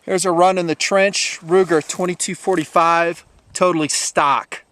There's a run in the trench, Ruger 2245, totally stock.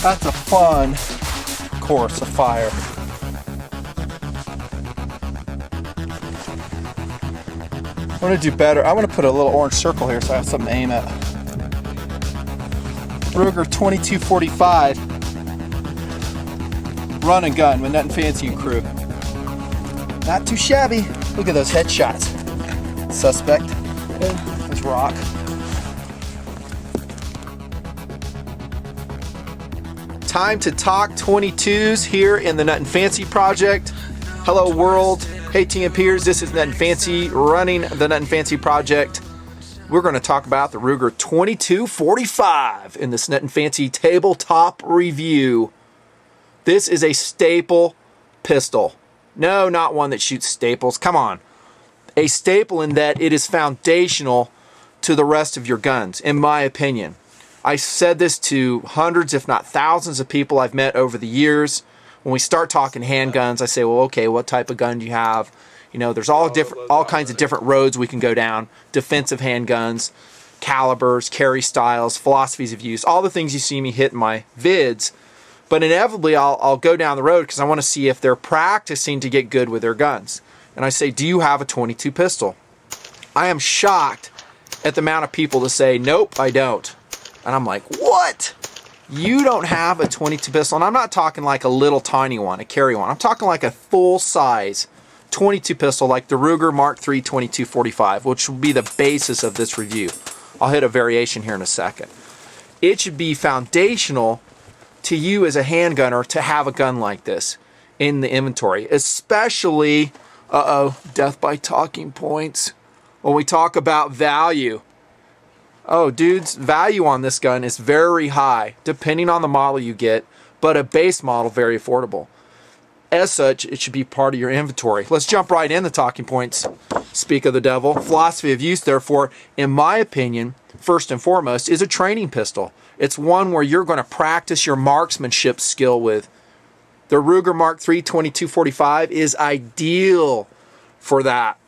That's a fun course of fire. I want to do better. I want to put a little orange circle here so I have something to aim at. Ruger 2245. Run and gun with Nutnfancy and crew. Not too shabby. Look at those headshots. Suspect. There's rock. Time to talk 22s here in the Nutnfancy project. Hello world. Hey TMPers, this is Nutnfancy running the Nutnfancy project. We're going to talk about the Ruger 2245 in this Nutnfancy tabletop review. This is a staple pistol. No, not one that shoots staples. Come on. A staple in that it is foundational to the rest of your guns, in my opinion. I said this to hundreds, if not thousands of people I've met over the years. When we start talking handguns, I say, well, okay, what type of gun do you have? You know, there's all kinds of different roads we can go down. Defensive handguns, calibers, carry styles, philosophies of use, all the things you see me hit in my vids. But inevitably, I'll go down the road because I want to see if they're practicing to get good with their guns. And I say, do you have a 22 pistol? I am shocked at the amount of people that say, nope, I don't. And I'm like, what? You don't have a 22 pistol? And I'm not talking like a little tiny one, a carry one. I'm talking like a full-size 22 pistol like the Ruger Mark III 2245, which will be the basis of this review. I'll hit a variation here in a second. It should be foundational to you as a handgunner to have a gun like this in the inventory, especially, death by talking points, when we talk about value. Oh, dudes, value on this gun is very high, depending on the model you get, but a base model, very affordable. As such, it should be part of your inventory. Let's jump right in the talking points. Speak of the devil. Philosophy of use, therefore, in my opinion, first and foremost, is a training pistol. It's one where you're going to practice your marksmanship skill with. The Ruger Mark III 2245 is ideal for that.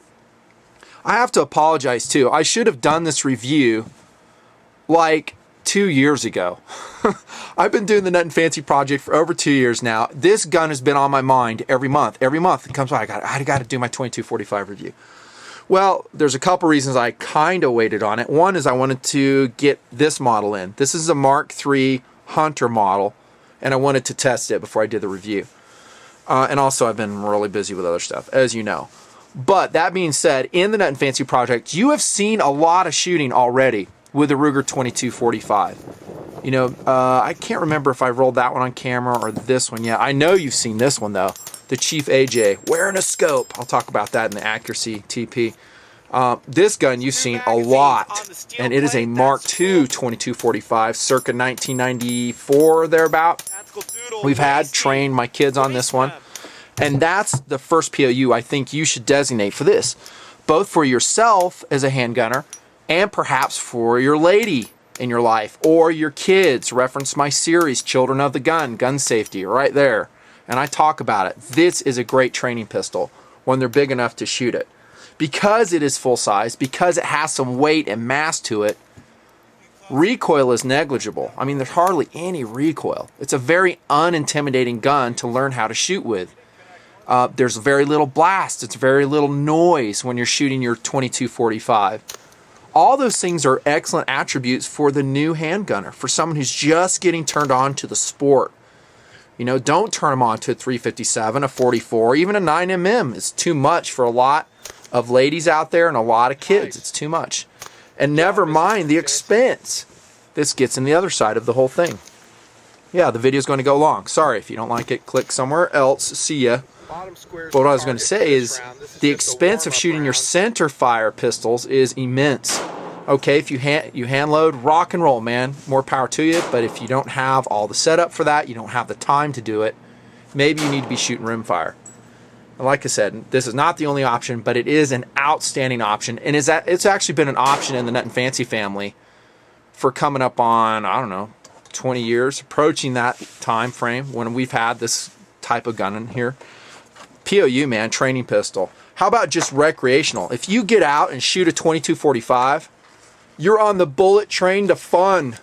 I have to apologize, too. I should have done this review like 2 years ago. I've been doing the Nutnfancy project for over 2 years now. This gun has been on my mind every month. Every month it comes by, I got to do my 2245 review. Well, there's a couple reasons I kind of waited on it. One is I wanted to get this model in. This is a Mark III Hunter model, and I wanted to test it before I did the review. And also I've been really busy with other stuff, as you know. But that being said, in the Nutnfancy project, you have seen a lot of shooting already with the Ruger 2245. You know, I can't remember if I rolled that one on camera or this one yet. I know you've seen this one though, the Chief AJ, wearing a scope. I'll talk about that in the accuracy TP. This gun you've seen a lot, and it is a Mark II 2245, circa 1994 thereabout. We've had trained my kids on this one. And that's the first POU I think you should designate for this, both for yourself as a handgunner and perhaps for your lady in your life or your kids. Reference my series, Children of the Gun, Gun Safety, right there. And I talk about it. This is a great training pistol when they're big enough to shoot it. Because it is full size, because it has some weight and mass to it, recoil is negligible. I mean, there's hardly any recoil. It's a very unintimidating gun to learn how to shoot with. There's very little blast. It's very little noise when you're shooting your 22-45. All those things are excellent attributes for the new handgunner, for someone who's just getting turned on to the sport. You know, don't turn them on to a 357, a 44, even a 9mm. It's too much for a lot of ladies out there and a lot of kids. It's too much. And never mind the expense. This gets in the other side of the whole thing. Yeah, the video's going to go long. Sorry, if you don't like it, click somewhere else. See ya. But what I was going to say is the expense of shooting your Centerfire pistols is immense. Okay, if you hand load, rock and roll, man. More power to you. But if you don't have all the setup for that, you don't have the time to do it, maybe you need to be shooting rimfire. Like I said, this is not the only option, but it is an outstanding option. And it's actually been an option in the Nutnfancy family for coming up on, I don't know, 20 years, approaching that time frame when we've had this type of gun in here. POU, man, training pistol. How about just recreational? If you get out and shoot a 22-45, you're on the bullet train to fun.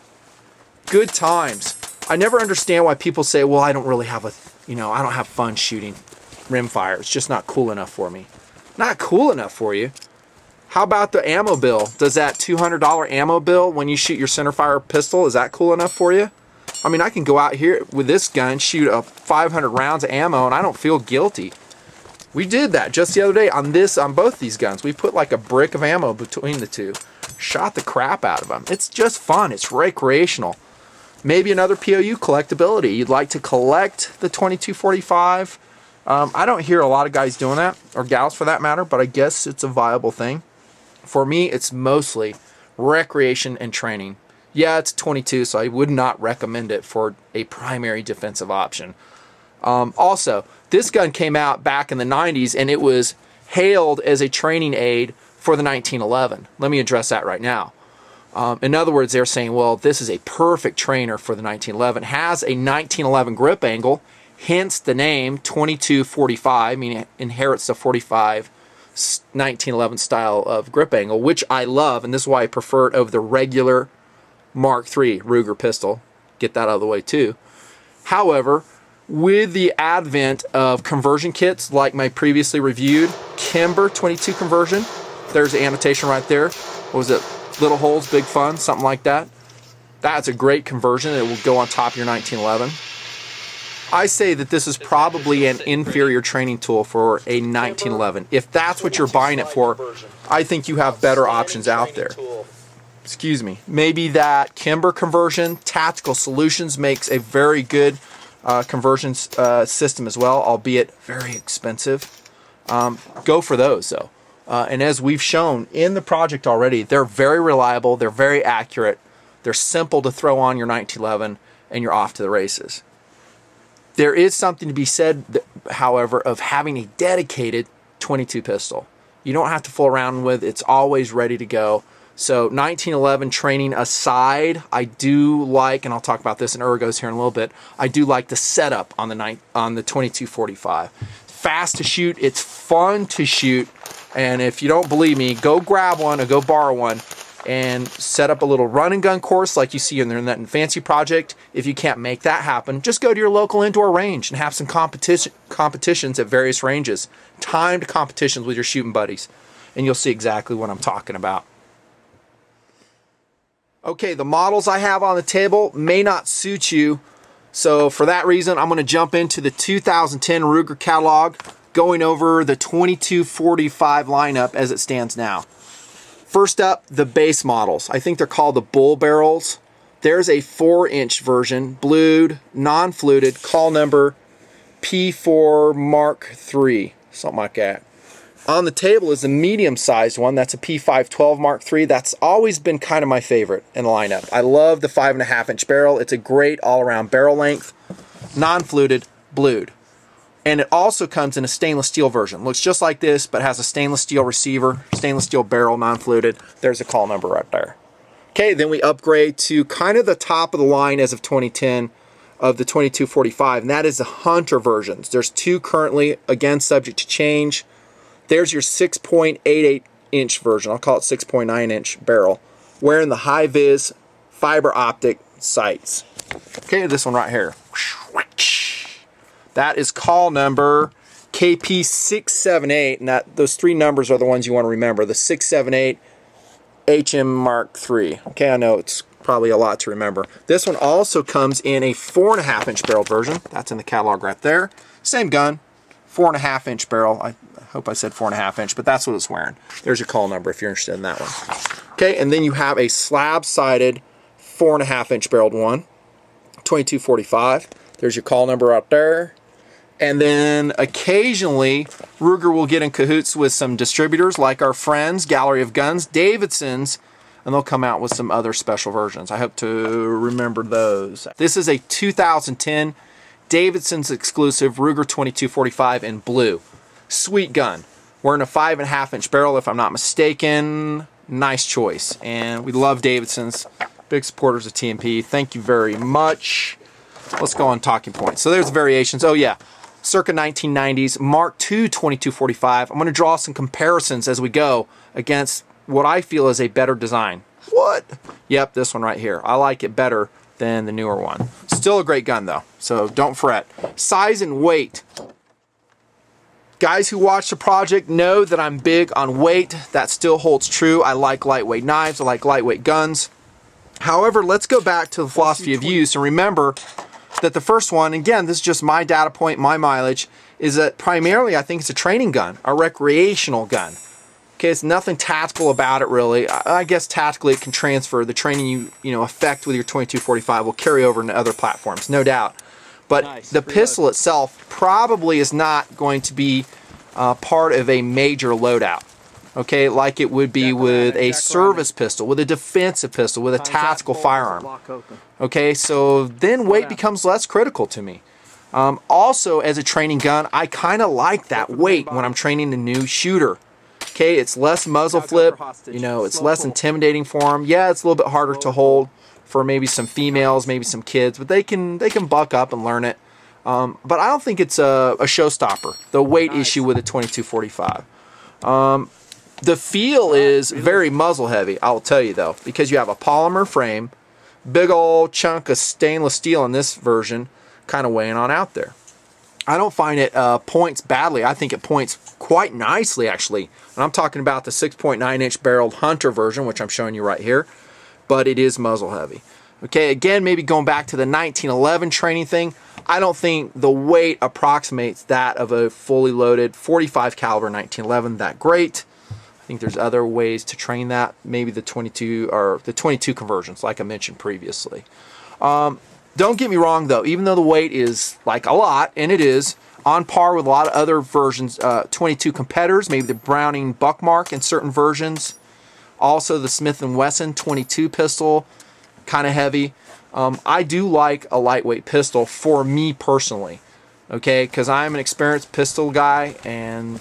Good times. I never understand why people say, well, I don't really have I don't have fun shooting rimfire. It's just not cool enough for me. Not cool enough for you? How about the ammo bill? Does that $200 ammo bill when you shoot your Centerfire pistol, is that cool enough for you? I mean, I can go out here with this gun, shoot a 500 rounds of ammo, and I don't feel guilty. We did that just the other day on both these guns. We put like a brick of ammo between the two. Shot the crap out of them. It's just fun. It's recreational. Maybe another POU collectability. You'd like to collect the 22-45. I don't hear a lot of guys doing that, or gals for that matter, but I guess it's a viable thing. For me, it's mostly recreation and training. Yeah, it's 22, so I would not recommend it for a primary defensive option. Also, this gun came out back in the 90s, and it was hailed as a training aid for the 1911. Let me address that right now. In other words, they're saying, well, this is a perfect trainer for the 1911. It has a 1911 grip angle, hence the name 22-45, meaning it inherits the 45 1911 style of grip angle, which I love, and this is why I prefer it over the regular Mark III Ruger pistol. Get that out of the way too. However, with the advent of conversion kits like my previously reviewed Kimber 22 conversion, there's the annotation right there. What was it? Little holes, big fun, something like that. That's a great conversion. It will go on top of your 1911. I say that this is probably an inferior training tool for a 1911. If that's what you're buying it for, I think you have better options out there. Excuse me. Maybe that Kimber conversion, Tactical Solutions makes a very good conversion system as well, albeit very expensive. Go for those though. And as we've shown in the project already, they're very reliable, they're very accurate, they're simple to throw on your 1911, and you're off to the races. There is something to be said, however, of having a dedicated 22 pistol. You don't have to fool around with, it's always ready to go. So 1911 training aside, I do like, and I'll talk about this in Ergos here in a little bit, I do like the setup on the 22-45. Fast to shoot, it's fun to shoot, and if you don't believe me, go grab one or go borrow one and set up a little run and gun course like you see in the Nutnfancy project. If you can't make that happen, just go to your local indoor range and have some competitions at various ranges. Timed competitions with your shooting buddies, and you'll see exactly what I'm talking about. Okay, the models I have on the table may not suit you, so for that reason, I'm going to jump into the 2010 Ruger catalog, going over the 22-45 lineup as it stands now. First up, the base models. I think they're called the bull barrels. There's a 4-inch version, blued, non-fluted, call number P4 Mark III, something like that. On the table is a medium-sized one. That's a P512 Mark III. That's always been kind of my favorite in the lineup. I love the 5.5-inch barrel. It's a great all-around barrel length, non-fluted, blued. And it also comes in a stainless steel version. Looks just like this, but has a stainless steel receiver, stainless steel barrel, non-fluted. There's a call number right there. Okay, then we upgrade to kind of the top of the line as of 2010 of the 22-45, and that is the Hunter versions. There's two currently, again, subject to change. There's your 6.88 inch version. I'll call it 6.9 inch barrel, wearing the high-vis fiber optic sights. Okay, this one right here. That is call number KP678, and those three numbers are the ones you want to remember. The 678 HM Mark III. Okay, I know it's probably a lot to remember. This one also comes in a 4.5 inch barrel version. That's in the catalog right there. Same gun, 4.5 inch barrel. I hope I said 4.5 inch, but that's what it's wearing. There's your call number if you're interested in that one. Okay, and then you have a slab-sided 4.5 inch barreled one, 2245. There's your call number out there. And then occasionally, Ruger will get in cahoots with some distributors like our friends, Gallery of Guns, Davidson's, and they'll come out with some other special versions. I hope to remember those. This is a 2010 Davidson's exclusive Ruger 2245 in blue. Sweet gun. Wearing a 5.5 inch barrel, if I'm not mistaken. Nice choice. And we love Davidson's. Big supporters of TMP. Thank you very much. Let's go on talking points. So there's variations. Oh yeah. Circa 1990s, Mark II 2245. I'm going to draw some comparisons as we go against what I feel is a better design. What? Yep, this one right here. I like it better than the newer one. Still a great gun though, so don't fret. Size and weight. Guys who watch the project know that I'm big on weight. That still holds true. I like lightweight knives. I like lightweight guns. However, let's go back to the philosophy of use and remember that the first one, again, this is just my data point, my mileage, is that primarily I think it's a training gun, a recreational gun. Okay, it's nothing tactical about it really. I guess tactically it can transfer. The training you affect with your 2245 will carry over into other platforms, no doubt. But nice. The pistol itself probably is not going to be part of a major loadout. Okay, like it would be with a service pistol, with a defensive pistol, with a tactical firearm. Okay, so then weight becomes less critical to me. Also, as a training gun, I kind of like that weight when I'm training a new shooter. Okay, it's less muzzle flip, it's less intimidating for them. Yeah, it's a little bit harder to hold for maybe some females, maybe some kids, but they can buck up and learn it. But I don't think it's a showstopper, the weight issue with a 2245. The feel is very muzzle heavy, I'll tell you though, because you have a polymer frame, big old chunk of stainless steel in this version, kind of weighing on out there. I don't find it points badly. I think it points quite nicely actually. And I'm talking about the 6.9 inch barreled Hunter version, which I'm showing you right here, but it is muzzle heavy. Okay, again, maybe going back to the 1911 training thing, I don't think the weight approximates that of a fully loaded 45 caliber 1911 that great. I think there's other ways to train that, maybe the 22 or the 22 conversions like I mentioned previously. Don't get me wrong though, even though the weight is like a lot, and it is on par with a lot of other versions, 22 competitors, maybe the Browning Buckmark in certain versions, also the Smith & Wesson 22 pistol, kind of heavy. I do like a lightweight pistol for me personally. Okay, because I'm an experienced pistol guy, and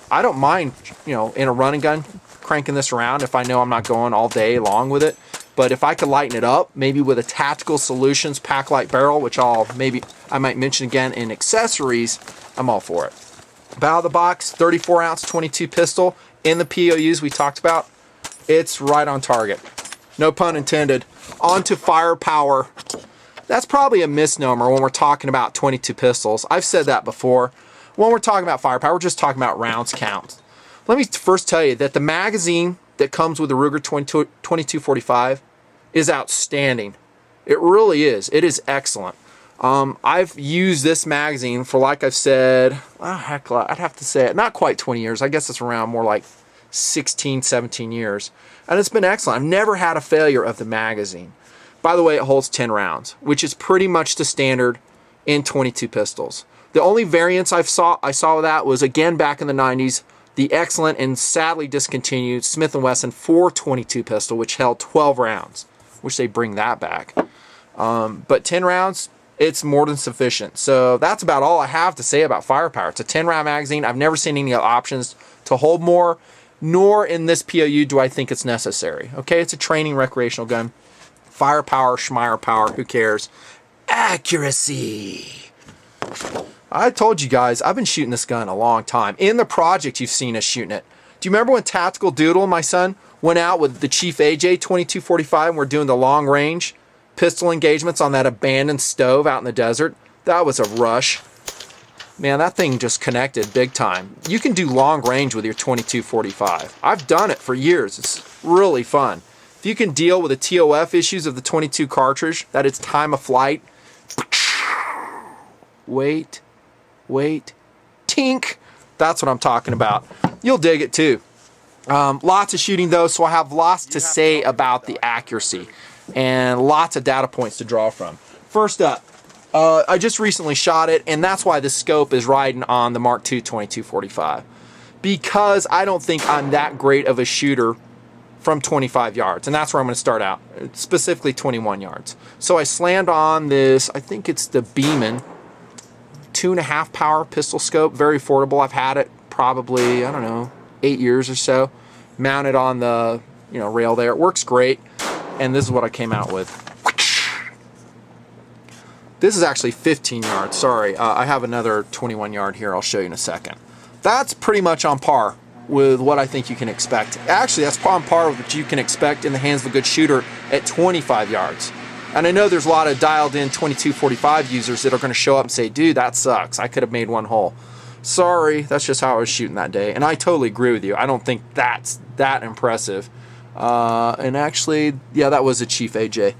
I don't mind in a run and gun cranking this around if I know I'm not going all day long with it. But if I could lighten it up, maybe with a Tactical Solutions pac-lite barrel, which I might mention again in accessories, I'm all for it. But out of the box, 34 ounce 22 pistol in the POUs we talked about, it's right on target. No pun intended. On to firepower. That's probably a misnomer when we're talking about 22 pistols. I've said that before. When we're talking about firepower, we're just talking about rounds count. Let me first tell you that the magazine that comes with the Ruger 2245 is outstanding. It really is. It is excellent. I've used this magazine for, like I've said, I'd have to say it, not quite 20 years. I guess it's around more like 16, 17 years. And it's been excellent. I've never had a failure of the magazine. By the way, it holds 10 rounds, which is pretty much the standard in 22 pistols. The only variance I saw of that was, again, back in the 90s, the excellent and sadly discontinued Smith & Wesson 422 pistol, which held 12 rounds. Wish they bring that back. But 10 rounds, it's more than sufficient. So that's about all I have to say about firepower. It's a 10-round magazine. I've never seen any options to hold more, nor in this POU do I think it's necessary. Okay, it's a training recreational gun. Firepower, schmeyer power, who cares? Accuracy. I told you guys, I've been shooting this gun a long time. In the project, you've seen us shooting it. Do you remember when Tactical Doodle, my son, went out with the Chief AJ 2245 and we're doing the long range pistol engagements on that abandoned stove out in the desert? That was a rush. Man, that thing just connected big time. You can do long range with your 2245. I've done it for years. It's really fun. If you can deal with the TOF issues of the 22 cartridge, that it's time of flight. Wait, tink. That's what I'm talking about. You'll dig it too. Lots of shooting though, so I have lots to say about the accuracy and lots of data points to draw from. First up, I just recently shot it, and that's why the scope is riding on the Mark II 2245. Because I don't think I'm that great of a shooter from 25 yards, and that's where I'm going to start out, specifically 21 yards. So I slammed on this, I think it's the Beeman 2.5 power pistol scope, very affordable. I've had it probably, I don't know, 8 years or so. Mounted on the rail there. It works great, and this is what I came out with. This is actually 15 yards, sorry. I have another 21 yard here I'll show you in a second. That's pretty much on par with what I think you can expect. Actually, that's on par with what you can expect in the hands of a good shooter at 25 yards. And I know there's a lot of dialed in 2245 users that are going to show up and say, dude, that sucks. I could have made one hole. Sorry, that's just how I was shooting that day. And I totally agree with you. I don't think that's that impressive. And actually, yeah, that was a Chief AJ.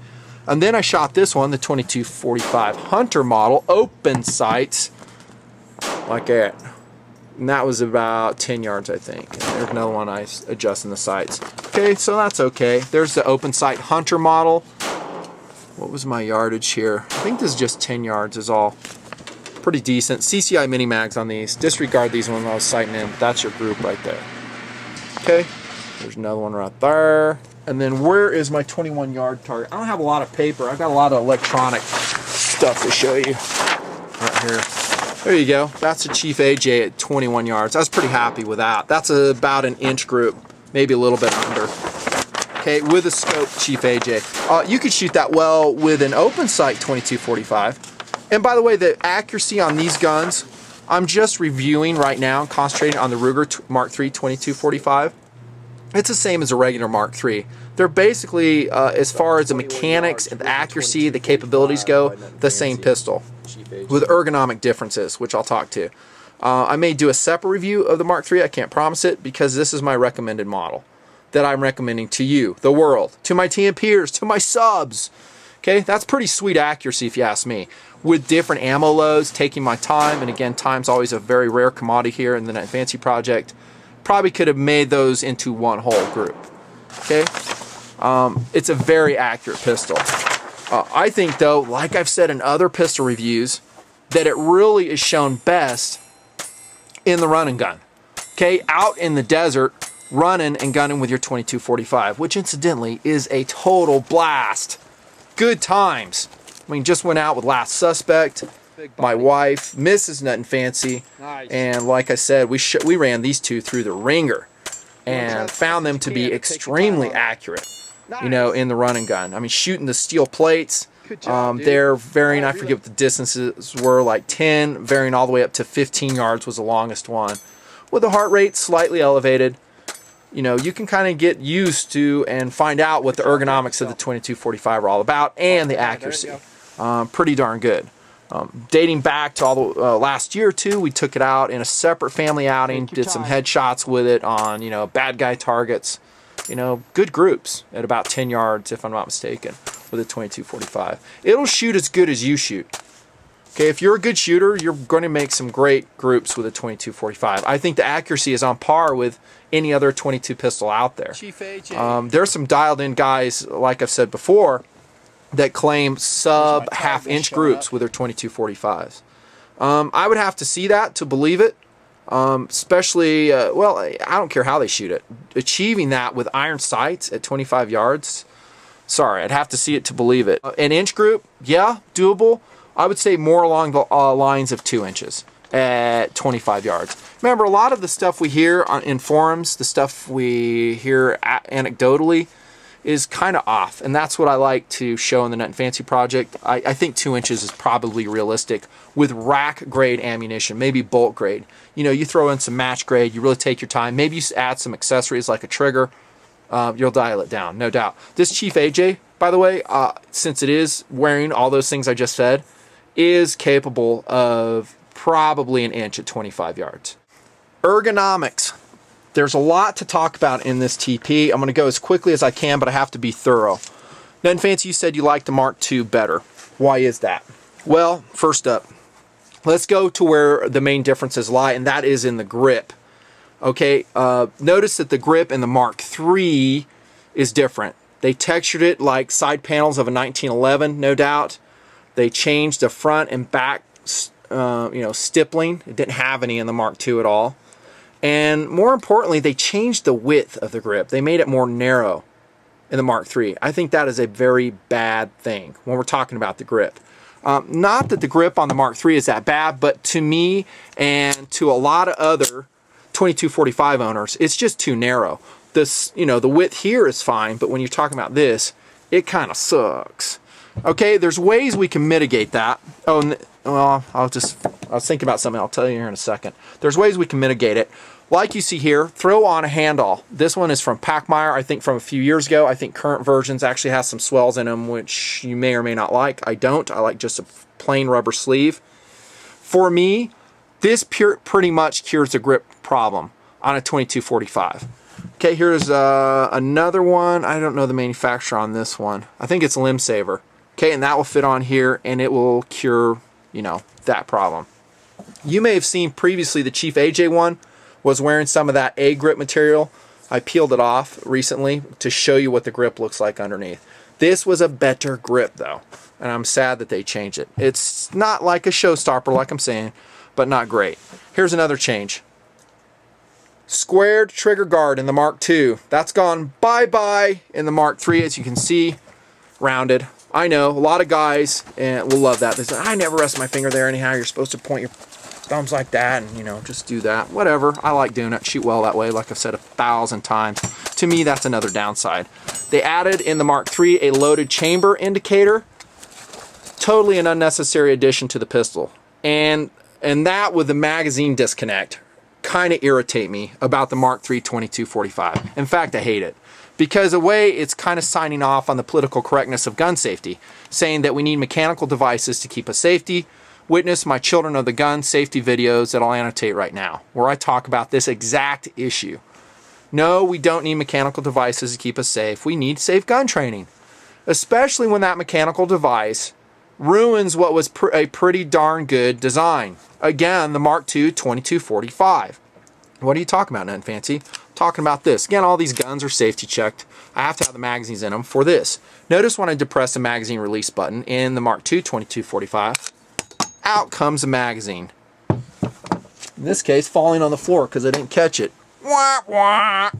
And then I shot this one, the 2245 Hunter model, open sights, like that. And that was about 10 yards, I think. And there's another one I adjusting the sights. Okay, so that's okay. There's the open sight Hunter model. What was my yardage here? I think this is just 10 yards is all. Pretty decent. CCI Mini Mags on these. Disregard these when I was sighting in. That's your group right there. Okay, there's another one right there. And then where is my 21 yard target? I don't have a lot of paper. I've got a lot of electronic stuff to show you. Right here. There you go. That's a Chief AJ at 21 yards. I was pretty happy with that. That's about an inch group, maybe a little bit under. Okay, with a scope Chief AJ. You could shoot that well with an open sight 2245. And by the way, the accuracy on these guns, I'm just reviewing right now, concentrating on the Ruger Mark III 2245. It's the same as a regular Mark III. They're basically, as far as the mechanics and the accuracy, the capabilities go, the same pistol, with ergonomic differences, which I'll talk to. I may do a separate review of the Mark III. I can't promise it, because this is my recommended model that I'm recommending to you, the world, to my team peers, to my subs. Okay, that's pretty sweet accuracy if you ask me. With different ammo loads, taking my time, and again, time's always a very rare commodity here in the Nutnfancy project. Probably could have made those into one whole group. Okay, it's a very accurate pistol. I think though, like I've said in other pistol reviews, that it really is shown best in the run and gun. Okay, out in the desert, running and gunning with your 2245, which incidentally is a total blast. Good times. I mean, just went out with Last Suspect, my wife, Mrs. Nutnfancy, and like I said, we ran these two through the ringer and found them to be extremely accurate, in the run and gun. I mean, shooting the steel plates, they're varying, I forget what the distances were, like 10, varying all the way up to 15 yards was the longest one. With the heart rate slightly elevated, you can kind of get used to and find out what the ergonomics of the 2245 are all about and the accuracy. Pretty darn good. Dating back to all the last year or two, we took it out in a separate family outing, did some headshots with it on, bad guy targets, good groups at about 10 yards, if I'm not mistaken, with a 2245. It'll shoot as good as you shoot. Okay, if you're a good shooter, you're going to make some great groups with a 2245. I think the accuracy is on par with any other 22 pistol out there. There's some dialed in guys, like I've said before, that claim sub half-inch groups with their 2245s. I would have to see that to believe it, especially, well, I don't care how they shoot it. Achieving that with iron sights at 25 yards, sorry, I'd have to see it to believe it. An inch group, yeah, doable. I would say more along the lines of 2 inches at 25 yards. Remember, a lot of the stuff we hear in forums, the stuff we hear anecdotally, is kind of off, and that's what I like to show in the Nutnfancy project. I think 2 inches is probably realistic with rack grade ammunition, maybe bolt grade. You know, you throw in some match grade, you really take your time, maybe you add some accessories like a trigger, you'll dial it down, no doubt. This Chief AJ, by the way, since it is wearing all those things I just said, is capable of probably 1 inch at 25 yards. Ergonomics. There's a lot to talk about in this TP. I'm going to go as quickly as I can, but I have to be thorough. Nutnfancy, you said you like the Mark II better. Why is that? Well, first up, let's go to where the main differences lie, and that is in the grip. Okay, notice that the grip in the Mark III is different. They textured it like side panels of a 1911, no doubt. They changed the front and back, stippling. It didn't have any in the Mark II at all. And more importantly, they changed the width of the grip. They made it more narrow in the Mark III. I think that is a very bad thing when we're talking about the grip. Not that the grip on the Mark III is that bad, but to me and to a lot of other 2245 owners, it's just too narrow. This, the width here is fine, but when you're talking about this, it kind of sucks. Okay, there's ways we can mitigate that. Oh, well, I was thinking about something. I'll tell you here in a second. There's ways we can mitigate it. Like you see here, throw on a handall. This one is from Pachmeyer, I think from a few years ago. I think current versions actually has some swells in them, which you may or may not like. I don't. I like just a plain rubber sleeve. For me, this pretty much cures the grip problem on a 2245. Okay, here's another one. I don't know the manufacturer on this one. I think it's Limb Saver. Okay, and that will fit on here, and it will cure, that problem. You may have seen previously the Chief AJ one was wearing some of that A grip material. I peeled it off recently to show you what the grip looks like underneath. This was a better grip though, and I'm sad that they changed it. It's not like a showstopper like I'm saying, but not great. Here's another change. Squared trigger guard in the Mark II. That's gone bye-bye in the Mark III, as you can see, rounded. I know, a lot of guys will love that. They say, I never rest my finger there anyhow. You're supposed to point your thumbs like that and, just do that. Whatever. I like doing it. Shoot well that way, like I've said 1,000 times. To me, that's another downside. They added in the Mark III a loaded chamber indicator. Totally an unnecessary addition to the pistol. And that with the magazine disconnect kind of irritate me about the Mark III 2245. In fact, I hate it. Because in a way, it's kind of signing off on the political correctness of gun safety, saying that we need mechanical devices to keep us safety. Witness my Children of the Gun safety videos that I'll annotate right now, where I talk about this exact issue. No, we don't need mechanical devices to keep us safe. We need safe gun training, especially when that mechanical device ruins what was a pretty darn good design. Again, the Mark II 2245. What are you talking about, Nutnfancy? Talking about this. Again, all these guns are safety checked. I have to have the magazines in them for this. Notice when I depress the magazine release button in the Mark II 2245, out comes the magazine. In this case, falling on the floor because I didn't catch it. Wah, wah.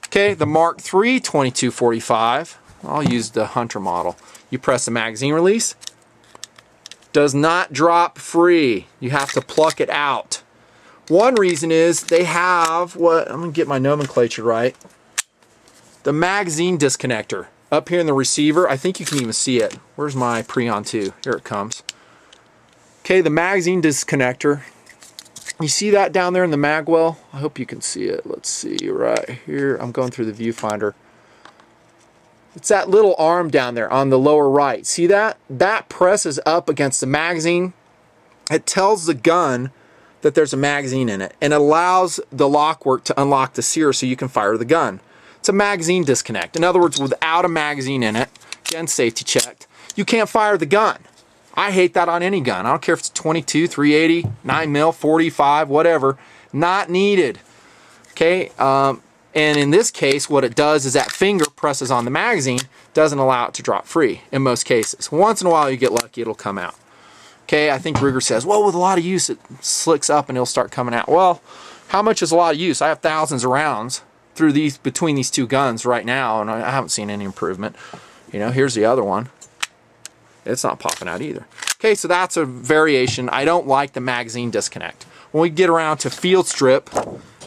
Okay, the Mark III 2245, I'll use the Hunter model. You press the magazine release, does not drop free. You have to pluck it out. One reason is they have what, I'm going to get my nomenclature right, the magazine disconnector. Up here in the receiver, I think you can even see it. Where's my Preon 2? Here it comes. Okay, the magazine disconnector. You see that down there in the mag well? I hope you can see it. Let's see, right here. I'm going through the viewfinder. It's that little arm down there on the lower right. See that? That presses up against the magazine. It tells the gun that there's a magazine in it and allows the lockwork to unlock the sear so you can fire the gun. It's a magazine disconnect. In other words, without a magazine in it, again, safety checked, you can't fire the gun. I hate that on any gun. I don't care if it's 22, 380, 9mm, 45, whatever. Not needed. Okay, and in this case, what it does is that finger presses on the magazine, doesn't allow it to drop free in most cases. Once in a while you get lucky, it'll come out. Okay, I think Ruger says, well, with a lot of use, it slicks up and it'll start coming out. Well, how much is a lot of use? I have thousands of rounds through between these two guns right now, and I haven't seen any improvement. Here's the other one. It's not popping out either. Okay, so that's a variation. I don't like the magazine disconnect. When we get around to field strip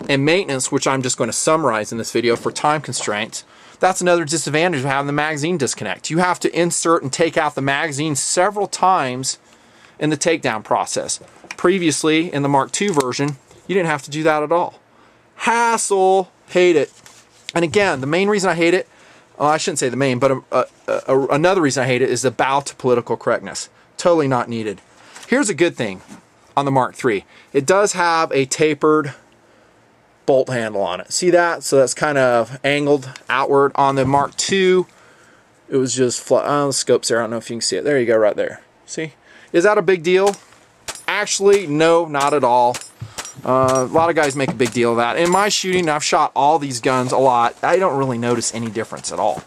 and maintenance, which I'm just going to summarize in this video for time constraints, That's another disadvantage of having the magazine disconnect. You have to insert and take out the magazine several times in the takedown process. Previously, in the Mark II version, you didn't have to do that at all. Hassle, hate it. And again, the main reason I hate it, well, I shouldn't say the main, but another reason I hate it is the bow to political correctness. Totally not needed. Here's a good thing on the Mark III. It does have a tapered bolt handle on it. See that? So that's kind of angled outward. On the Mark II, it was just flat. Oh, the scope's there. I don't know if you can see it. There you go, right there. See? Is that a big deal? Actually, no, not at all. A lot of guys make a big deal of that. In my shooting, I've shot all these guns a lot. I don't really notice any difference at all.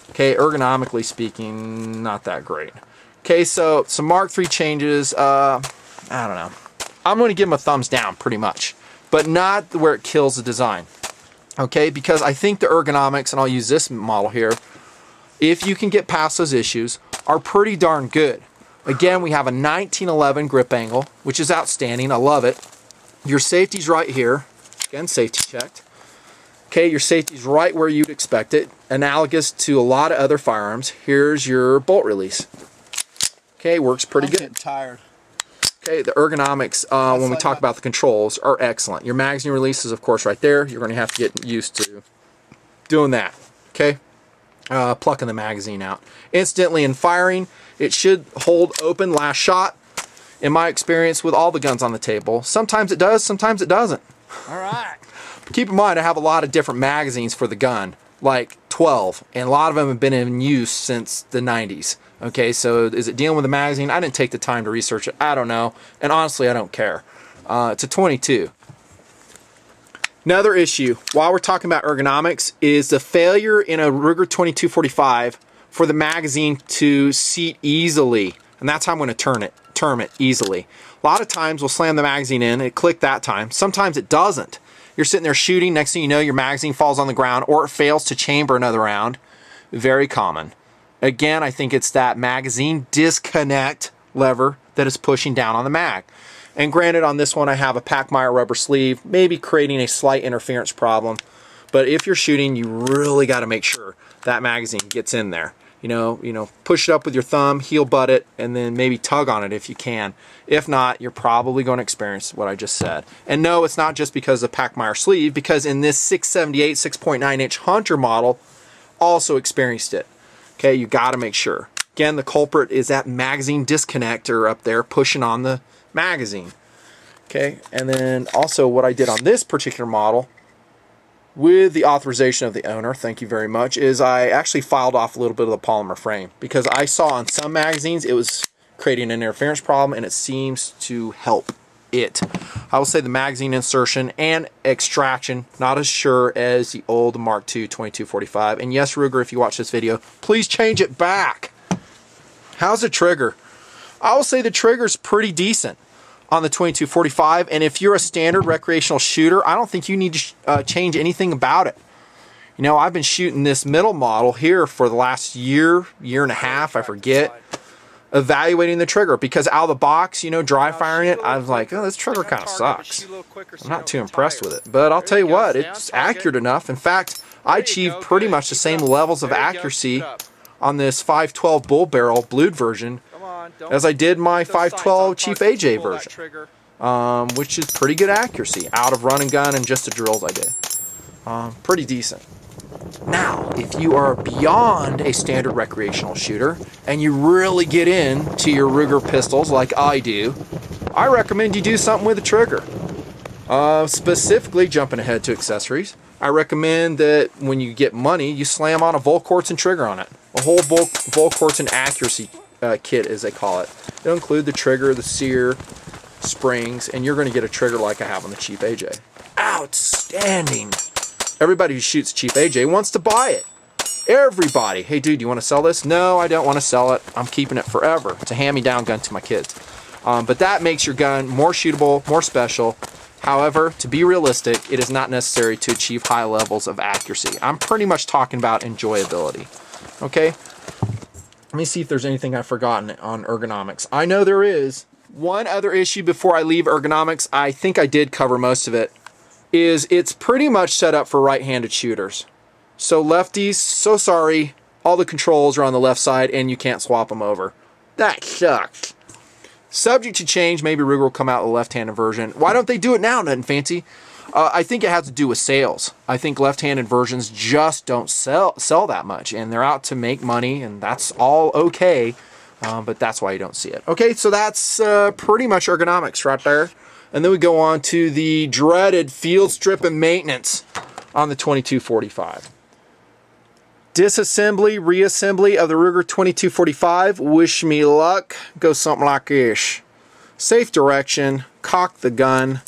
Okay, ergonomically speaking, not that great. Okay, so some Mark III changes. I don't know. I'm going to give them a thumbs down pretty much, but not where it kills the design. Okay, because I think the ergonomics, and I'll use this model here, if you can get past those issues, are pretty darn good. Again, we have a 1911 grip angle, which is outstanding. I love it. Your safety's right here. Again, safety checked. Okay, your safety's right where you'd expect it. Analogous to a lot of other firearms. Here's your bolt release. Okay, works pretty good. I'm getting tired. Okay, the ergonomics, when we talk about the controls, are excellent. Your magazine release is, of course, right there. You're going to have to get used to doing that. Okay, plucking the magazine out. Instantly in firing, it should hold open last shot. In my experience with all the guns on the table, sometimes it does, sometimes it doesn't. All right. Keep in mind, I have a lot of different magazines for the gun, like 12, and a lot of them have been in use since the 90s. Okay, so is it dealing with the magazine? I didn't take the time to research it. I don't know, and honestly, I don't care. It's a 22. Another issue, while we're talking about ergonomics, is the failure in a Ruger 2245 for the magazine to seat easily, and that's how I'm going to term it easily. A lot of times we'll slam the magazine in, it clicked that time. Sometimes it doesn't. You're sitting there shooting, next thing you know, your magazine falls on the ground, or it fails to chamber another round. Very common. Again, I think it's that magazine disconnect lever that is pushing down on the mag. And granted, on this one I have a Pachmeyer rubber sleeve, maybe creating a slight interference problem. But if you're shooting, you really got to make sure that magazine gets in there. You know, push it up with your thumb, heel butt it, and then maybe tug on it if you can. If not, you're probably going to experience what I just said. And no, it's not just because of the Pachmeyer sleeve, because in this 678 6.9 inch Hunter model, also experienced it. Okay, you got to make sure. Again, the culprit is that magazine disconnector up there pushing on the magazine. Okay, and then also what I did on this particular model, with the authorization of the owner, thank you very much, is I actually filed off a little bit of the polymer frame because I saw on some magazines it was creating an interference problem, and it seems to help it. I will say the magazine insertion and extraction, not as sure as the old Mark II 2245. And yes, Ruger, if you watch this video, please change it back. How's the trigger? I will say the trigger's pretty decent on the 2245, and if you're a standard recreational shooter, I don't think you need to change anything about it. You know, I've been shooting this middle model here for the last year and a half, I forget, evaluating the trigger, because out of the box, you know, dry firing it, I was like, oh, this trigger kind of sucks. I'm not too impressed with it, but I'll tell you what, it's accurate enough. In fact, I achieved pretty much the same levels of accuracy on this 512 bull barrel blued version as I did my 512 Chief AJ version, which is pretty good accuracy out of run and gun and just the drills I did. Pretty decent. Now, if you are beyond a standard recreational shooter and you really get into your Ruger pistols like I do, I recommend you do something with the trigger. Specifically, jumping ahead to accessories, I recommend that when you get money, you slam on a Volquartsen trigger on it. A whole Volquartsen accuracy kit, as they call it. It'll include the trigger, the sear, springs, and you're going to get a trigger like I have on the Chief AJ. Outstanding! Everybody who shoots Chief AJ wants to buy it. Everybody. Hey, dude, you want to sell this? No, I don't want to sell it. I'm keeping it forever. It's a hand-me-down gun to my kids. But that makes your gun more shootable, more special. However, to be realistic, it is not necessary to achieve high levels of accuracy. I'm pretty much talking about enjoyability. Okay? Let me see if there's anything I've forgotten on ergonomics. I know there is. One other issue before I leave ergonomics, I think I did cover most of it, is it's pretty much set up for right-handed shooters. So lefties, so sorry, all the controls are on the left side and you can't swap them over. That sucks. Subject to change, maybe Ruger will come out with a left-handed version. Why don't they do it now, Nutnfancy? I think it has to do with sales. I think left-handed versions just don't sell that much, and they're out to make money, and that's all okay, but that's why you don't see it. Okay, so that's pretty much ergonomics right there. And then we go on to the dreaded field strip and maintenance on the 2245. Disassembly, reassembly of the Ruger 2245. Wish me luck. Go something like this. Safe direction, cock the gun.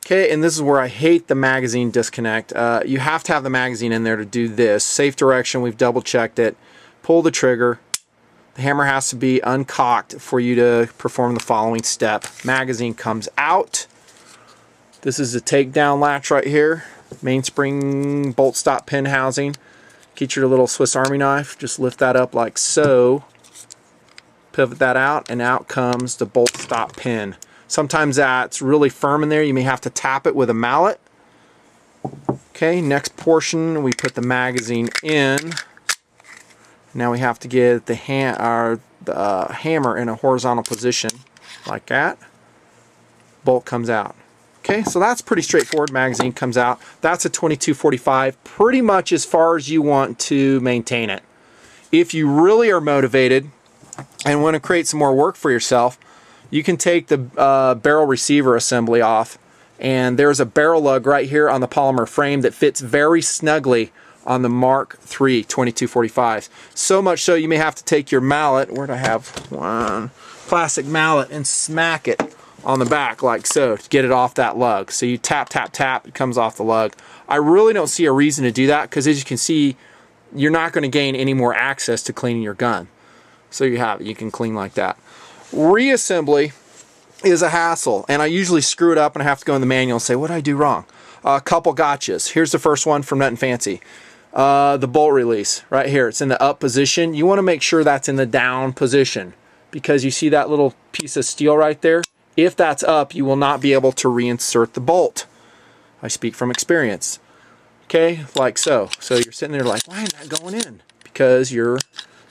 Okay, and this is where I hate the magazine disconnect. You have to have the magazine in there to do this. Safe direction, we've double checked it. Pull the trigger. The hammer has to be uncocked for you to perform the following step. Magazine comes out. This is the takedown latch right here. Mainspring bolt stop pin housing. Get your little Swiss Army knife. Just lift that up like so. Pivot that out, and out comes the bolt stop pin. Sometimes that's really firm in there. You may have to tap it with a mallet. Okay, next portion, we put the magazine in. Now we have to get the hammer in a horizontal position like that. Bolt comes out. Okay, so that's pretty straightforward. Magazine comes out. That's a 2245, pretty much as far as you want to maintain it. If you really are motivated and want to create some more work for yourself, you can take the barrel receiver assembly off, and there's a barrel lug right here on the polymer frame that fits very snugly on the Mark III 2245. So much so you may have to take your mallet, where'd I have one, plastic mallet, and smack it on the back like so to get it off that lug. So you tap, tap, tap, it comes off the lug. I really don't see a reason to do that because, as you can see, you're not going to gain any more access to cleaning your gun. So you have it, you can clean like that. Reassembly is a hassle, and I usually screw it up and I have to go in the manual and say, what did I do wrong? A couple gotchas. Here's the first one from Nutnfancy. The bolt release right here, it's in the up position. You want to make sure that's in the down position, because you see that little piece of steel right there? If that's up, you will not be able to reinsert the bolt. I speak from experience. Okay, like so. So you're sitting there like, why isn't that going in? Because your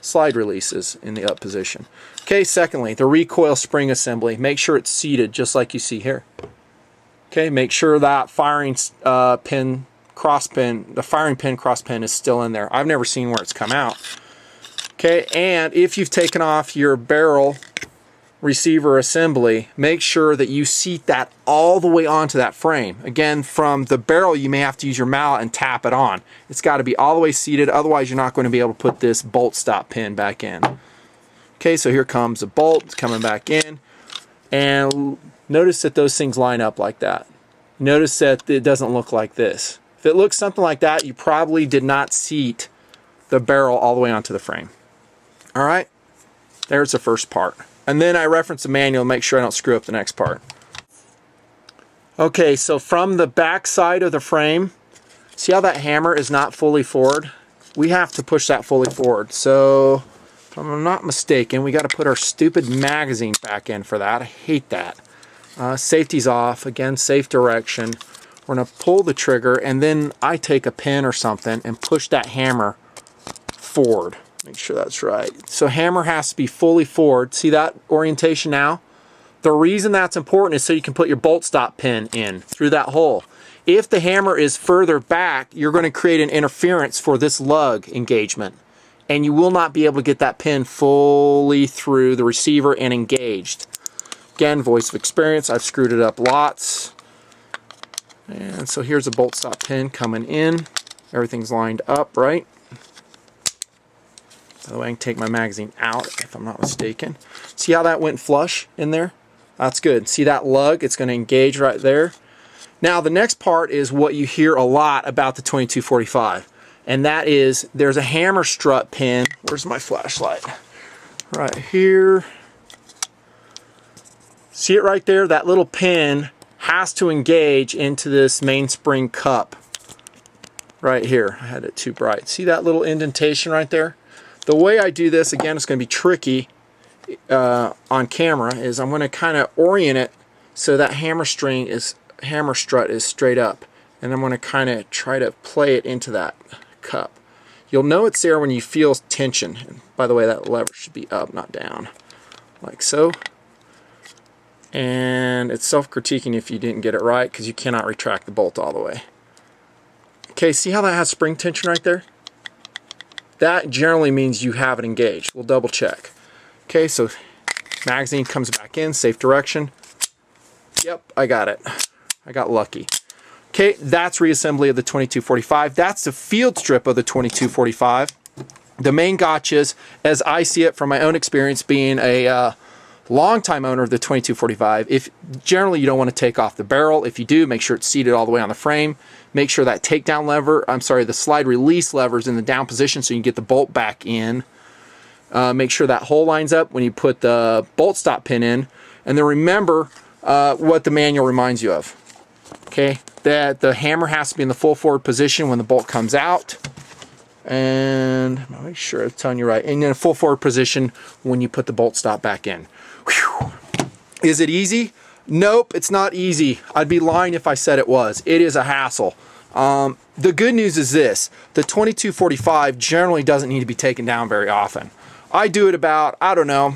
slide release is in the up position. Okay, secondly, the recoil spring assembly. Make sure it's seated just like you see here. Okay, make sure that firing pin, cross pin, the firing pin, cross pin is still in there. I've never seen where it's come out. Okay, and if you've taken off your barrel receiver assembly, make sure that you seat that all the way onto that frame. Again, from the barrel, you may have to use your mallet and tap it on. It's got to be all the way seated, otherwise you're not going to be able to put this bolt stop pin back in. Okay, so here comes the bolt, it's coming back in, and notice that those things line up like that. Notice that it doesn't look like this. If it looks something like that, you probably did not seat the barrel all the way onto the frame. All right, there's the first part. And then I reference the manual to make sure I don't screw up the next part. Okay, so from the back side of the frame, see how that hammer is not fully forward? We have to push that fully forward. So, if I'm not mistaken, we got to put our stupid magazine back in for that. I hate that. Safety's off. Again, safe direction. We're going to pull the trigger, and then I take a pin or something and push that hammer forward. Make sure that's right. So hammer has to be fully forward. See that orientation now? The reason that's important is so you can put your bolt stop pin in through that hole. If the hammer is further back, you're going to create an interference for this lug engagement, and you will not be able to get that pin fully through the receiver and engaged. Again, voice of experience, I've screwed it up lots. And so here's a bolt stop pin coming in. Everything's lined up, right? By the way, I can take my magazine out if I'm not mistaken. See how that went flush in there? That's good. See that lug? It's going to engage right there. Now the next part is what you hear a lot about the 2245, and that is there's a hammer strut pin. Where's my flashlight? Right here. See it right there? That little pin has to engage into this mainspring cup right here. I had it too bright. See that little indentation right there? The way I do this, again, it's going to be tricky on camera, is I'm going to kind of orient it so that hammer strut is straight up. and I'm going to kind of try to play it into that cup. You'll know it's there when you feel tension. And by the way, that lever should be up, not down, like so. And it's self-critiquing if you didn't get it right, because you cannot retract the bolt all the way. Okay, see how that has spring tension right there? That generally means you have it engaged. We'll double check. Okay, so magazine comes back in, safe direction. Yep, I got it. I got lucky. Okay, that's reassembly of the 2245. That's the field strip of the 2245. The main gotchas, as I see it from my own experience being a longtime owner of the 2245, if generally you don't want to take off the barrel. If you do, make sure it's seated all the way on the frame. Make sure that takedown lever, the slide release lever is in the down position so you can get the bolt back in. Make sure that hole lines up when you put the bolt stop pin in. And then remember what the manual reminds you of. Okay, that the hammer has to be in the full forward position when the bolt comes out. And make sure I'm telling you right. And in a full forward position when you put the bolt stop back in. Whew. Is it easy? Nope, it's not easy. I'd be lying if I said it was. It is a hassle. The good news is this. The 2245 generally doesn't need to be taken down very often. I do it about, I don't know,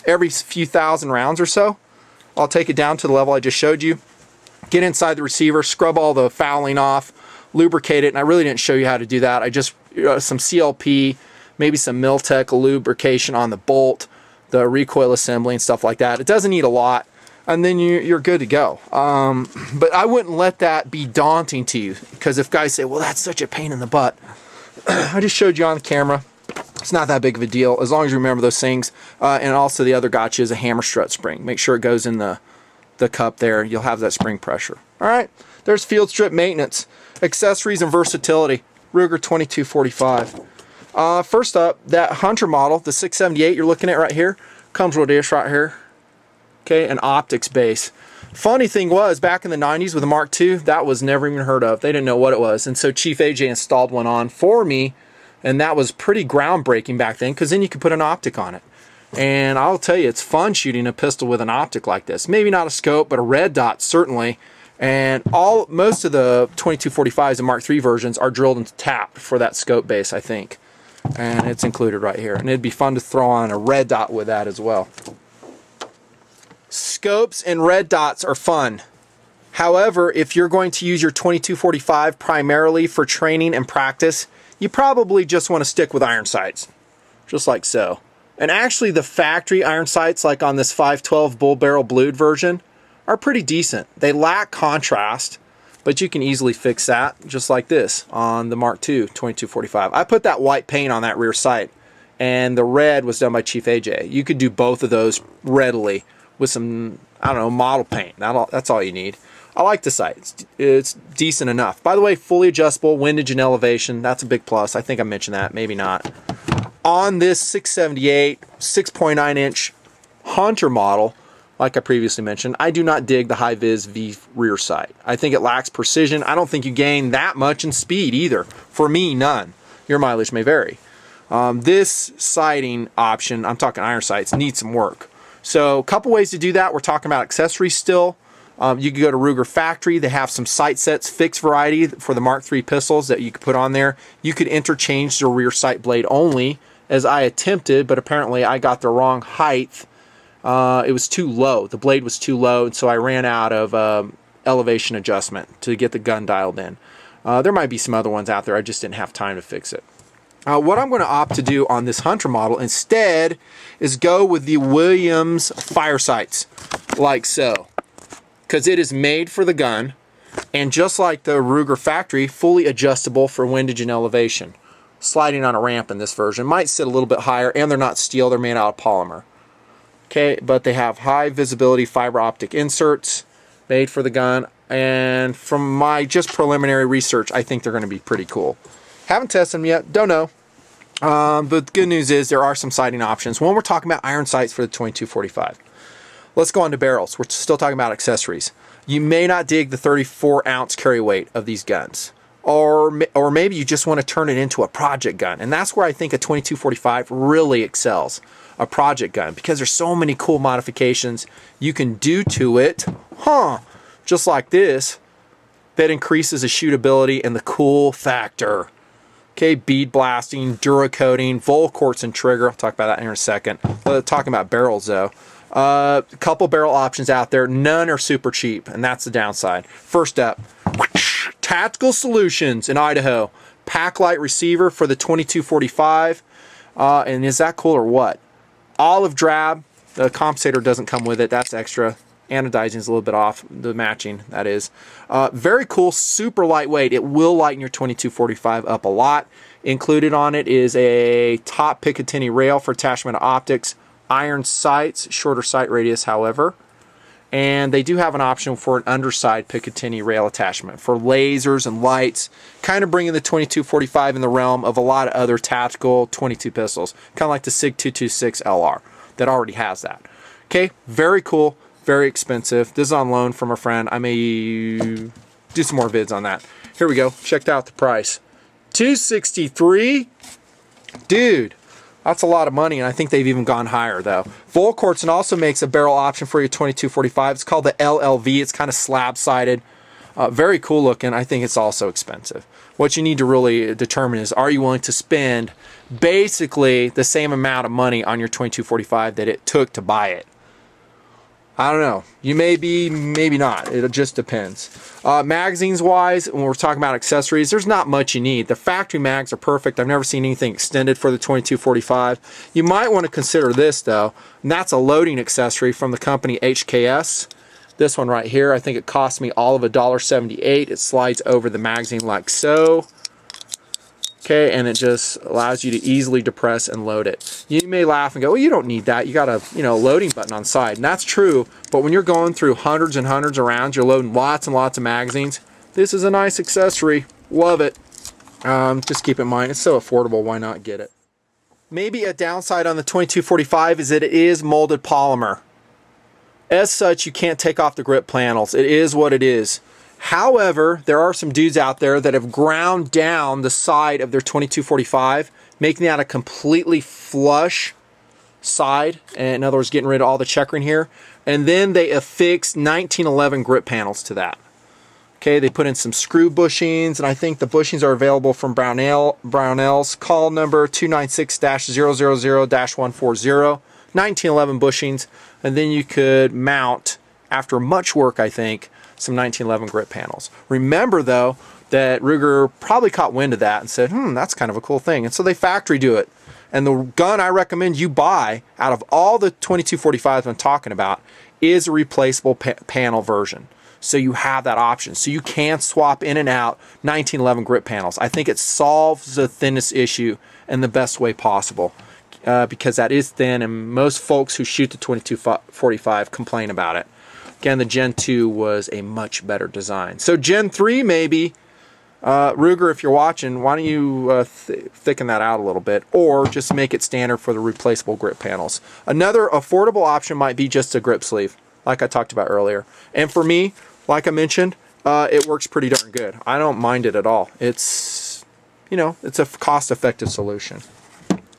every few thousand rounds or so. I'll take it down to the level I just showed you. Get inside the receiver, scrub all the fouling off, lubricate it, and I really didn't show you how to do that. I just, some CLP, maybe some Kel-tec lubrication on the bolt, the recoil assembly and stuff like that. It doesn't need a lot, and then you're good to go. But I wouldn't let that be daunting to you, because if guys say, well, that's such a pain in the butt, I just showed you on the camera. It's not that big of a deal, as long as you remember those things. And also the other gotcha is a hammer strut spring. Make sure it goes in the cup there. You'll have that spring pressure. All right, there's field strip maintenance. Accessories and versatility, Ruger 2245. First up, that Hunter model, the 678 you're looking at right here, comes with this right here. Okay, an optics base. Funny thing was, back in the 90s with the Mark II, that was never even heard of. They didn't know what it was. And so Chief AJ installed one on for me, and that was pretty groundbreaking back then, because then you could put an optic on it. And I'll tell you, it's fun shooting a pistol with an optic like this. Maybe not a scope, but a red dot certainly. And most of the 2245s and Mark III versions are drilled into tapped for that scope base, I think. And it's included right here. And it'd be fun to throw on a red dot with that as well. Scopes and red dots are fun. However, if you're going to use your 2245 primarily for training and practice, you probably just want to stick with iron sights, just like so. And actually the factory iron sights, like on this 512 bull barrel blued version, are pretty decent. They lack contrast, but you can easily fix that, just like this on the Mark II 2245. I put that white paint on that rear sight, and the red was done by Chief AJ. You could do both of those readily with some, I don't know, model paint. That's all you need. I like the sight. It's decent enough. By the way, fully adjustable, windage and elevation. That's a big plus. I think I mentioned that, maybe not. On this 678 6.9 inch Hunter model, like I previously mentioned, I do not dig the high-vis V rear sight. I think it lacks precision. I don't think you gain that much in speed either. For me, none. Your mileage may vary. This sighting option, I'm talking iron sights, needs some work. So a couple ways to do that. We're talking about accessories still. You can go to Ruger Factory. They have some sight sets, fixed variety for the Mark III pistols that you could put on there. You could interchange the rear sight blade only, as I attempted, but apparently I got the wrong height. It was too low. The blade was too low, and so I ran out of elevation adjustment to get the gun dialed in. There might be some other ones out there. I just didn't have time to fix it. What I'm going to opt to do on this Hunter model instead is go with the Williams fire sights, like so. Because it is made for the gun, and just like the Ruger Factory, fully adjustable for windage and elevation. Sliding on a ramp in this version. Might sit a little bit higher, and they're not steel, they're made out of polymer. Okay, but they have high visibility fiber optic inserts made for the gun, and from my just preliminary research, I think they're going to be pretty cool. Haven't tested them yet, don't know. But the good news is there are some sighting options. When we're talking about iron sights for the 2245. Let's go on to barrels. We're still talking about accessories. You may not dig the 34-ounce carry weight of these guns. Or maybe you just want to turn it into a project gun. And that's where I think a 2245 really excels. A project gun. Because there's so many cool modifications you can do to it. Just like this. that increases the shootability and the cool factor. Okay, bead blasting, Duracoating, Volquartz and trigger. I'll talk about that here in a second. Talking about barrels though. A couple barrel options out there. None are super cheap, and that's the downside. First up, Tactical Solutions in Idaho. Pac-lite receiver for the 2245. And is that cool or what? Olive drab. The compensator doesn't come with it. That's extra. Anodizing is a little bit off. The matching, that is. Very cool. Super lightweight. It will lighten your 2245 up a lot. Included on it is a top Picatinny rail for attachment of optics. Iron sights. Shorter sight radius, however. And they do have an option for an underside Picatinny rail attachment for lasers and lights, kind of bringing the 2245 in the realm of a lot of other tactical 22 pistols, kind of like the SIG 226 LR that already has that. Okay, very cool, very expensive. This is on loan from a friend. I may do some more vids on that. Here we go. Checked out the price. $263. Dude. That's a lot of money, and I think they've even gone higher, though. Volquartz also makes a barrel option for your 2245. It's called the LLV. It's kind of slab-sided. Very cool looking. I think it's also expensive. What you need to really determine is, are you willing to spend basically the same amount of money on your 2245 that it took to buy it? I don't know. You may be, maybe not. It just depends. Magazines-wise, when we're talking about accessories, there's not much you need. The factory mags are perfect. I've never seen anything extended for the 2245. You might want to consider this, though, and that's a loading accessory from the company HKS. This one right here, I think it cost me all of $1.78. It slides over the magazine like so. Okay, and it just allows you to easily depress and load it. You may laugh and go, well, you don't need that. You got a loading button on the side. And that's true, but when you're going through hundreds and hundreds of rounds, you're loading lots and lots of magazines, this is a nice accessory. Love it. Just keep in mind, it's so affordable, why not get it? Maybe a downside on the 2245 is that it is molded polymer. As such, you can't take off the grip panels. It is what it is. However, there are some dudes out there that have ground down the side of their 2245, making that a completely flush side. In other words, getting rid of all the checkering here. And then they affix 1911 grip panels to that. Okay, they put in some screw bushings, and I think the bushings are available from Brownell's. Call number 296-000-140. 1911 bushings, and then you could mount, after much work, I think, some 1911 grip panels. Remember though that Ruger probably caught wind of that and said, that's kind of a cool thing. And so they factory do it. And the gun I recommend you buy out of all the 2245s I'm talking about is a replaceable panel version. So you have that option. So you can swap in and out 1911 grip panels. I think it solves the thinness issue in the best way possible. Because that is thin, and most folks who shoot the 2245 complain about it. Again, the Gen 2 was a much better design. So Gen 3 maybe, Ruger, if you're watching, why don't you thicken that out a little bit, or just make it standard for the replaceable grip panels. Another affordable option might be just a grip sleeve, like I talked about earlier. And for me, like I mentioned, it works pretty darn good. I don't mind it at all. It's, it's a cost-effective solution.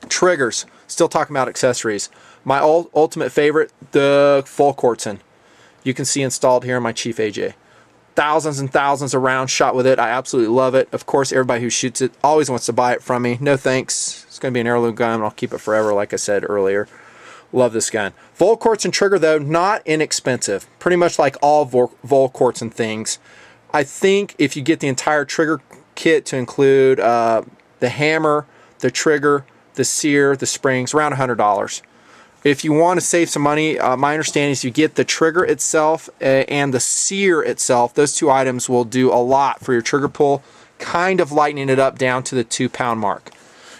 Triggers, still talking about accessories. My ultimate favorite, the Volquartz. You can see installed here in my Chief AJ. Thousands and thousands of rounds shot with it. I absolutely love it. Of course, everybody who shoots it always wants to buy it from me. No thanks. It's going to be an heirloom gun, and I'll keep it forever, like I said earlier. Love this gun. Volquartz and trigger, though, not inexpensive. Pretty much like all Volquartz and things. I think if you get the entire trigger kit to include the hammer, the trigger, the sear, the springs, around $100. If you want to save some money, my understanding is you get the trigger itself and the sear itself. Those two items will do a lot for your trigger pull, kind of lightening it up down to the 2-pound mark.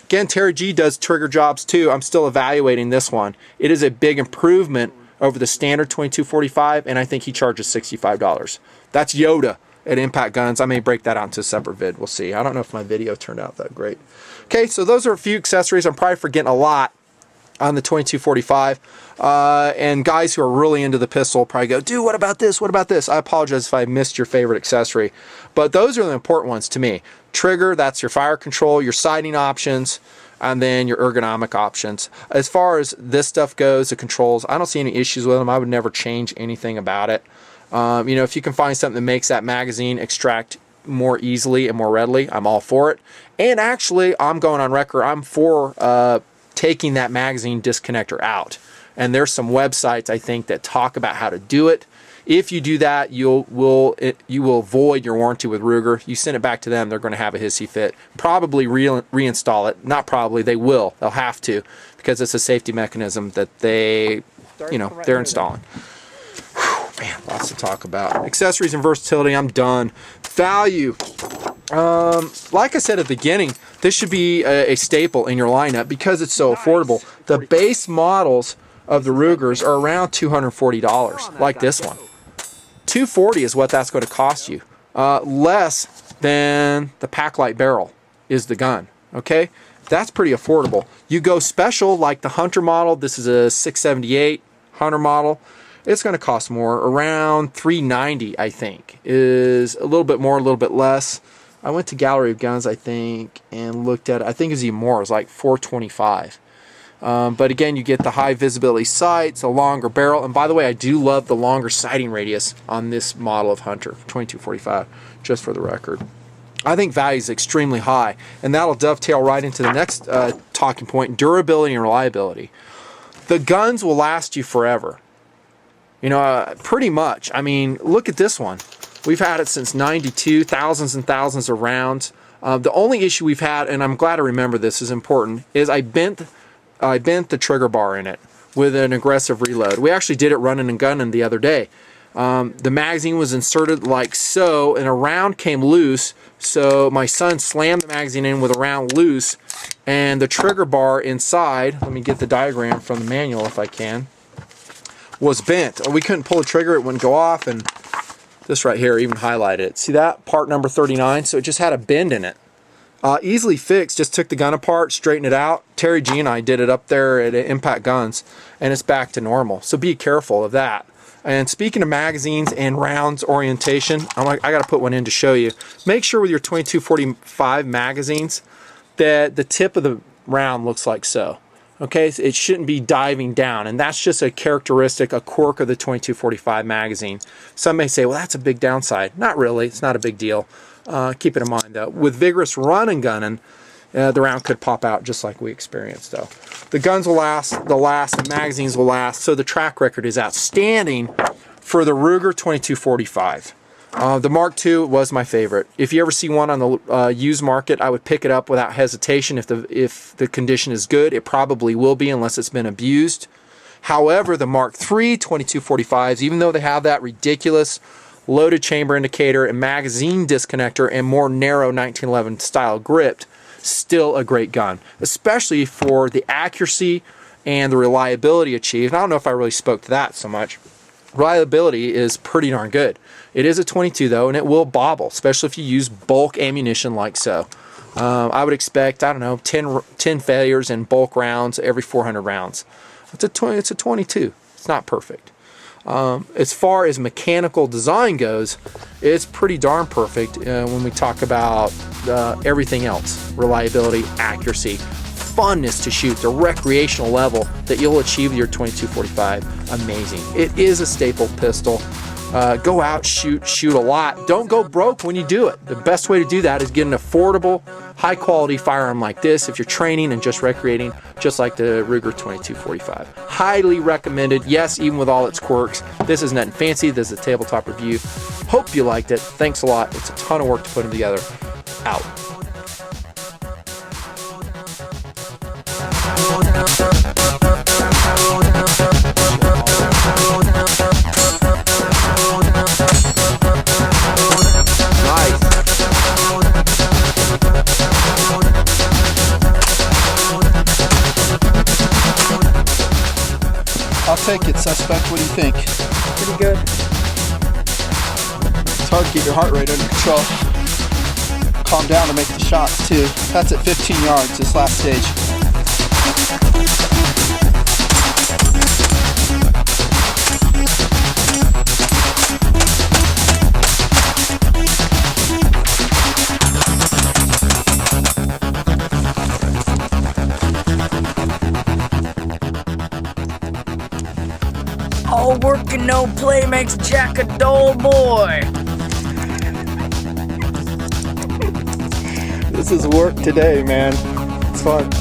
Again, Terry G does trigger jobs too. I'm still evaluating this one. It is a big improvement over the standard 2245, and I think he charges $65. That's Yoda at Impact Guns. I may break that out into a separate vid. We'll see. I don't know if my video turned out that great. Okay, so those are a few accessories. I'm probably forgetting a lot on the 2245, and guys who are really into the pistol probably go, dude, what about this? What about this? I apologize if I missed your favorite accessory, but those are the important ones to me. Trigger, that's your fire control, your sighting options, and then your ergonomic options. As far as this stuff goes, the controls, I don't see any issues with them. I would never change anything about it. You know, if you can find something that makes that magazine extract more easily and more readily, I'm all for it. And actually, I'm going on record, I'm for taking that magazine disconnector out. And there's some websites, I think, that talk about how to do it. If you do that, you will void your warranty with Ruger. You send it back to them, they're going to have a hissy fit. Probably reinstall it. Not probably, they will. They'll have to, because it's a safety mechanism that they're installing. Whew, man, lots to talk about. Accessories and versatility, I'm done. Value. Like I said at the beginning, this should be a staple in your lineup because it's so affordable. The base models of the Rugers are around $240, like this one. $240 is what that's going to cost you. Less than the pac-lite barrel is the gun. Okay, that's pretty affordable. You go special like the Hunter model. This is a 678 Hunter model. It's going to cost more, around $390, I think. Is a little bit more, a little bit less. I went to Gallery of Guns, I think, and looked at it. I think it's even more. It was like $425. But again, you get the high visibility sights, a longer barrel, and by the way, I do love the longer sighting radius on this model of Hunter, 2245, just for the record. I think value is extremely high, and that'll dovetail right into the next talking point, durability and reliability. The guns will last you forever. You know, pretty much. I mean, look at this one. We've had it since '92, thousands and thousands of rounds. The only issue we've had, and I'm glad I remember this is important, is I bent the trigger bar in it with an aggressive reload. We actually did it running and gunning the other day. The magazine was inserted like so, and a round came loose, so my son slammed the magazine in with a round loose, and the trigger bar inside, let me get the diagram from the manual if I can, was bent. We couldn't pull the trigger, it wouldn't go off, and this right here even highlighted it. See that? Part number 39, so it just had a bend in it. Easily fixed, just took the gun apart, straightened it out. Terry G and I did it up there at Impact Guns, and it's back to normal. So be careful of that. And speaking of magazines and rounds orientation, I got to put one in to show you. Make sure with your 2245 magazines that the tip of the round looks like so. Okay, so it shouldn't be diving down, and that's just a characteristic, a quirk of the 2245 magazine. Some may say, well, that's a big downside. Not really, it's not a big deal. Keep it in mind though. With vigorous run and gunning, the round could pop out just like we experienced though. The guns will last, the magazines will last, so the track record is outstanding for the Ruger 2245. The Mark II was my favorite. If you ever see one on the used market, I would pick it up without hesitation. If the condition is good, it probably will be unless it's been abused. However, the Mark III 2245s, even though they have that ridiculous loaded chamber indicator and magazine disconnector and more narrow 1911 style grip, still a great gun, especially for the accuracy and the reliability achieved. I don't know if I really spoke to that so much. Reliability is pretty darn good. It is a 22 though, and it will bobble, especially if you use bulk ammunition like so. I would expect, I don't know, 10 failures in bulk rounds every 400 rounds. It's a 22. It's not perfect. As far as mechanical design goes, it's pretty darn perfect when we talk about everything else. Reliability, accuracy, funness to shoot, the recreational level that you'll achieve with your 2245. Amazing. It is a staple pistol. Go out, shoot a lot. Don't go broke when you do it. The best way to do that is get an affordable, high quality firearm like this if you're training and just recreating, just like the Ruger 2245. Highly recommended. Yes, even with all its quirks. This is Nutnfancy. This is a tabletop review. Hope you liked it. Thanks a lot. It's a ton of work to put them together. Out. I'll take it, suspect. What do you think? Pretty good. It's hard to keep your heart rate under control. Calm down to make the shots, too. That's at 15 yards, this last stage. All work and Ain't no play makes Jack a dull boy. This is work today, man. It's fun.